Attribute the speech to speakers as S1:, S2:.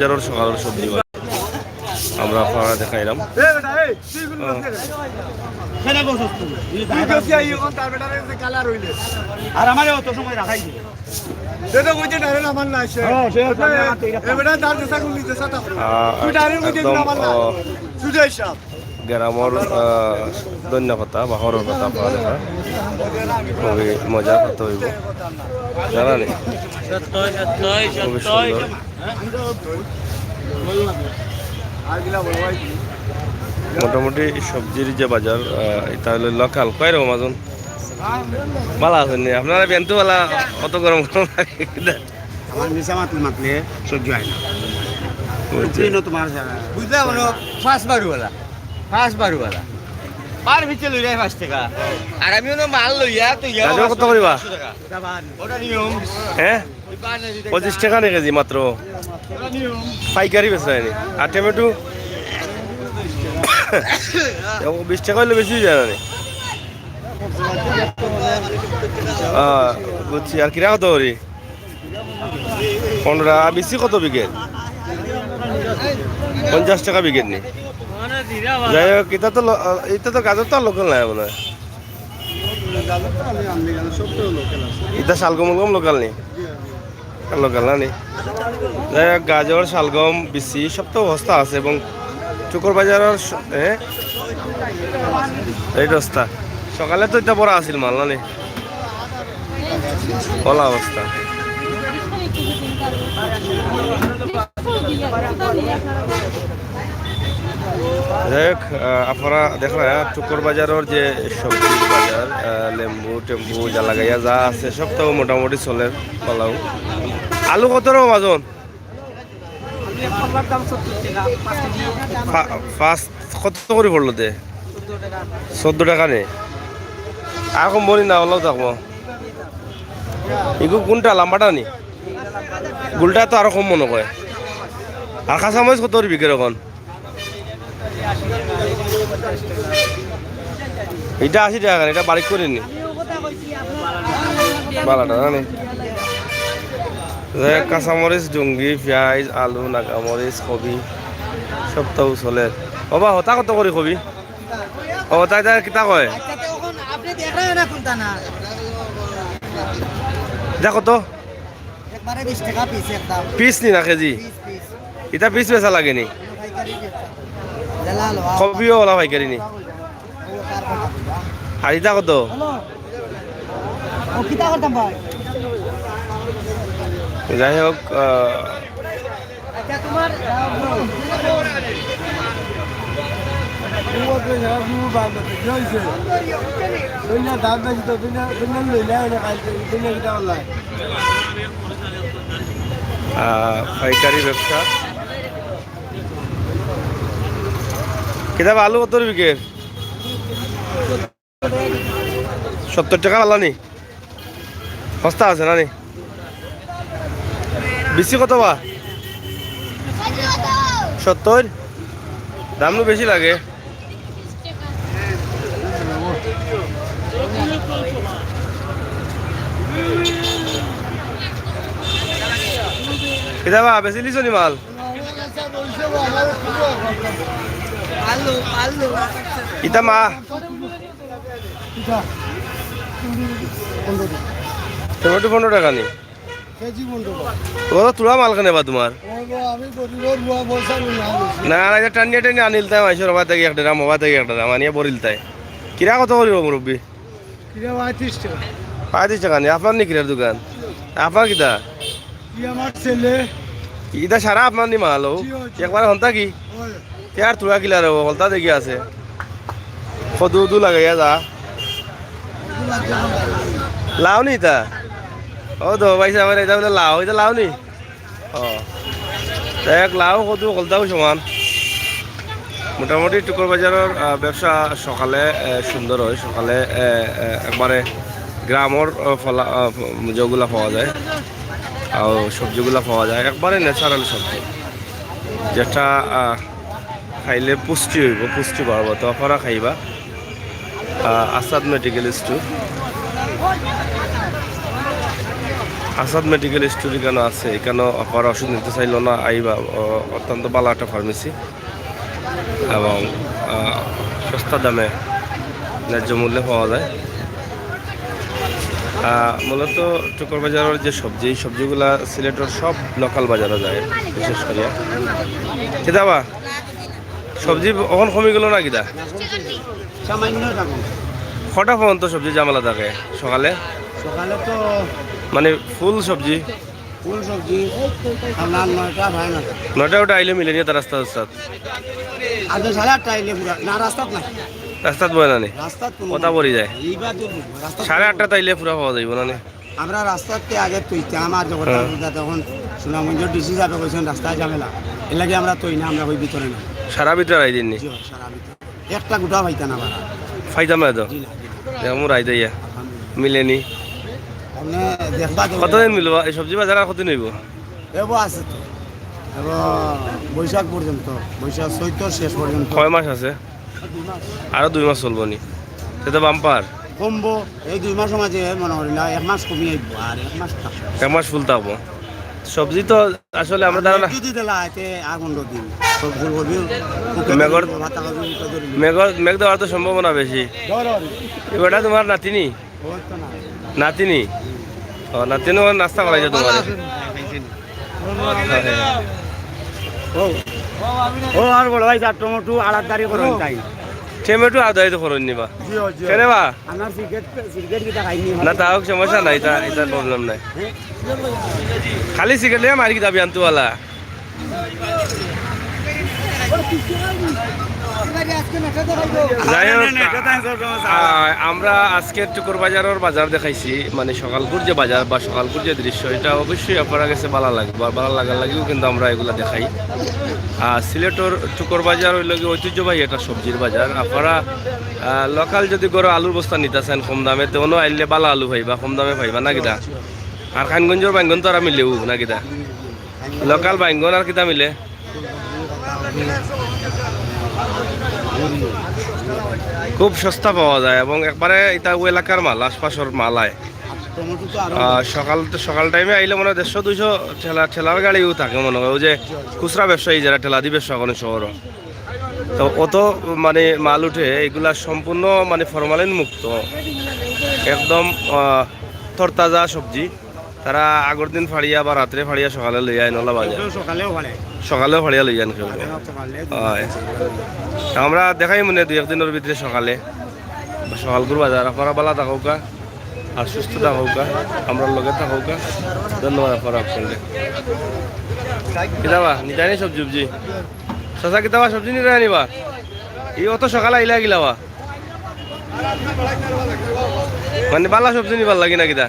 S1: সকালের সবজি আমরা আপনারা দেখাইলাম।
S2: আর আমার অত সময় রাখাই
S1: গ্রামর ধন্য কথা বা হরর কথা আপনারা দেখা খুবই মজার কথা হইব জানা নেই খুবই সুন্দর। মোটামুটি সবজির যে বাজার এটা হলো লোকাল কয় রকম মাজন ভালো আছেন আপনারা বেন্তু বালা অত গরম গরম লাগে
S2: আমার মিশা মাতলে সহ্য হয় না তোমার বুঝলে ফার্স্ট বারুওয়ালা পার ভিতরে লই যায় 5 টাকা আর আমি মাল লইয়া তো
S1: কত করিবা
S2: ওটা নিয়ম
S1: হ্যাঁ 25 টাকা নেই কেজি মাত্র পাইকারি বেচা আর টমেটো 20 টাকা হলে বেশি যায় না বুঝছি আর কিরা কত করি 15 বেশি কত বিকেট 50 টাকা বিকেট নি যাই হোক এটা তো গাজর তো আর লোকাল নাই মনে হয় এটা শালগম লোকাল নি লোকাল না নি যাই হোক গাজর শালগম বিসি সব তো অবস্থা আছে এবং চুকর বাজারের এই অবস্থা সকালে তো এটা বড় আছিল মাল না নি কলা অবস্থা। যাই হোক আপনারা দেখলেন চুকর বাজারের যে সবজির বাজার লেম্বু টেম্বু যা লাগাইয়া যা আছে সব তো মোটামুটি চলে পালাও। আলু কত রকম বাজন ফার্স্ট কত করে পড়লো দে 14 টাকা নে আর কম বলি না ওলাও থাকবো এগু কোনটা লাম্বাটা নি গুলটা তো আরো কম মনে করে আর কাঁচামরিচ কত বিকের এখন এটা 80 টাকা এটা বাড়ি করিনি বালাটা জানি কাঁচামরিচ ডুঙ্গি পেঁয়াজ আলু নাগামরিচ কবি সব তো চলে বাবা হতা কত করে কবি ও তাই তাই কিতা কয় দেখো তো পিস নি না কেজি এটা পিস বেচা লাগেনি কবিও ওলা পাইকারি নি আর এটা কত যাই হোক পাইকারি ব্যবসা কিতাব আলু কত বিকেট 70 টাকা আলানি সস্তা আছে না নি বেশি কত বা 70 দাম বেশি লাগে কিতাবা বেশি লিছো নি মাল ইতা মা টমেটো 15 টাকা নি তোরা মাল কেনে বা তোমার না এটা টানিয়ে টানিয়ে আনিল তাই মাইসর হবা থেকে একটা দাম হবা থেকে একটা দাম আনিয়ে বরিল তাই কিরা কত করিব মুরব্বী 35 টাকা নি আপনার নি কিরার দোকান আপনার কিতা ইটা সারা আপনার নি মাল একবার হন্তা কি আর তোরা কিলা রে হলতা দেখি আছে সদু লাগাইয়া যা লাও নি তা ও তো পাইছে আমার এটা বলে লাও এটা লাও নি ও দেখ লাও কত হলতাও সমান মোটামুটি টুকুর বাজারের ব্যবসা সকালে সুন্দর হয় সকালে একবারে গ্রামের ফলা যেগুলা পাওয়া যায় আর সবজিগুলা পাওয়া যায় একবারে ন্যাচারাল সবজি যেটা খাইলে পুষ্টি হইব পুষ্টি বাড়ব তো আপনারা খাইবা Asad medical store Asad medical store এখানে আছে, এখানেও আপনারা ওষুধ নিতে চাইল না আইবা, অত্যন্ত ভালো একটা ফার্মেসি এবং সস্তা দামে ন্যায্য মূল্যে পাওয়া যায়। মূলত টুকর বাজারের যে সবজি, এই সবজিগুলা সিলেটের সব লোকাল বাজারে যায় বিশেষ করে। কিতাবা সবজি কখন কমে গেল না কিতা?
S2: সামান্য থাকুন।
S1: কটা পর্যন্ত সবজি জামেলা থাকে সকালে?
S2: সকালে তো
S1: মানে ফুল সবজি
S2: ফুল সবজি আপনার 9টা হয় না,
S1: 9টা ওটা আইলে মিলে নিয়ে তার রাস্তা রাস্তাত
S2: আজ 8:30 আইলে পুরা না রাস্তাত না,
S1: রাস্তাত বয় না নি
S2: রাস্তাত
S1: কথা পড়ি যায়।
S2: এইবার তো রাস্তা
S1: 8:30 তাইলে পুরা পাওয়া যাইব না নি?
S2: আমরা রাস্তাতে আগে তৈতে আমার যখন তখন সুনামগঞ্জের ডিসি সাহেব কইছেন রাস্তায় ঝামেলা, এর লাগে আমরা তৈ না, আমরা ওই ভিতরে না
S1: সারা ভিতরে আই দিন নি?
S2: জি, সারা ভিতরে একটা গোটা পাইতা না বাড়া।
S1: ফাইদাম না তো
S2: জি না, জি না।
S1: মোর আই দিয়া মিলে নি।
S2: আপনি দেখবা তো
S1: কতদিন মিলব এই সবজি বাজার? আর কতদিন হইব?
S2: এব আছে তো এব বৈশাখ পর্যন্ত, বৈশাখ চৈত্র শেষ পর্যন্ত।
S1: কয় মাস আছে? আরো 2 মাস চলবো নি? সেটা বাম্পার
S2: কমবো এই 2 মাস মাঝে মনে করিলা 1 মাস কমি আইব আর 1 মাস থাকবে।
S1: 1 মাস ফুল থাকবো। সবজি তো আসলে আমরা ধারণা
S2: যদি দিলা এতে আর 15 দিন সব ভুল করবি
S1: মেঘর
S2: ভাতা খাবি উল্টা ধরবি।
S1: মেঘ দেওয়ার তো সম্ভাবনা বেশি। এবারটা তোমার নাতিনি?
S2: ওই তো না
S1: নাতিনি? ও নাতিনি নাস্তা করাইছে তোমার?
S2: ও আর বড় ভাই চার টমেটো আলাদারি করুন তাই
S1: টমেটো আদায় তো করুন নিবা কেন বা?
S2: আমার সিগারেট কিটা খাইনি
S1: না তাও সমস্যা নাই, এটা প্রবলেম নাই। খালি সিগারেট লিয়ে মারি দাবি আনতুওয়ালা। যাই হোক, আমরা আজকে টুকুর বাজারের বাজার দেখাইছি, মানে সকালপুর যে বাজার বা সকালপুর যে দৃশ্য, এটা অবশ্যই আপনার কাছে ভালো লাগবে, আর ভালো লাগার লাগেও কিন্তু আমরা এগুলা দেখাই। আর সিলেটের টুকুর বাজার হইল কি ঐতিহ্যবাহী একটা সবজির বাজার। আপনারা লোকাল যদি গরো আলুর বস্তা নিতেছেন কম দামে, তেমনও আইলে ভালো আলু পাইবা, কম দামে পাইবা না কিতা? আর খানগঞ্জের বাইঙ্গন তো আর মিলেও না কিতা? লোকাল বাইঙ্গন আর কিতা মিলে? খুব সস্তা পাওয়া যায় এবং একবারে এটা ওই এলাকার মাল, আশপাশের মাল আয়। সকাল টাইমে আইলে মনে হয় 150-200 ঠেলার গাড়িও থাকে মনে হয়, ওই যে খুচরা ব্যবসায়ী যারা ঠেলা দিয়ে ব্যবসা করেন শহর, তো অত মানে মাল উঠে। এগুলা সম্পূর্ণ মানে ফরমালিন মুক্ত, একদম তরতাজা সবজি। তারা আগের দিন ফাড়িয়া বা রাত্রে ফাড়িয়া সকালে লই আয় নলা বাজার, সকালেও ফাড়িয়া লই যান কেউ। হয় আমরা দেখাই মনে 2-1 দিনের ভিতরে সকালে সকালপুর বাজার। আপনারা ভালো থাকুকা আর সুস্থ থাকুকা, আমরা লগে থাকুকা। ধন্যবাদ আপনারা আপনাদের। কিতাবা নিতে আনি সবজি উবজি চাচা? কিতাবা সবজি নিতে আনিবা? এই অত সকালে আইলা গিলাবা মানে বালা সবজি নিবার লাগি না কিতা?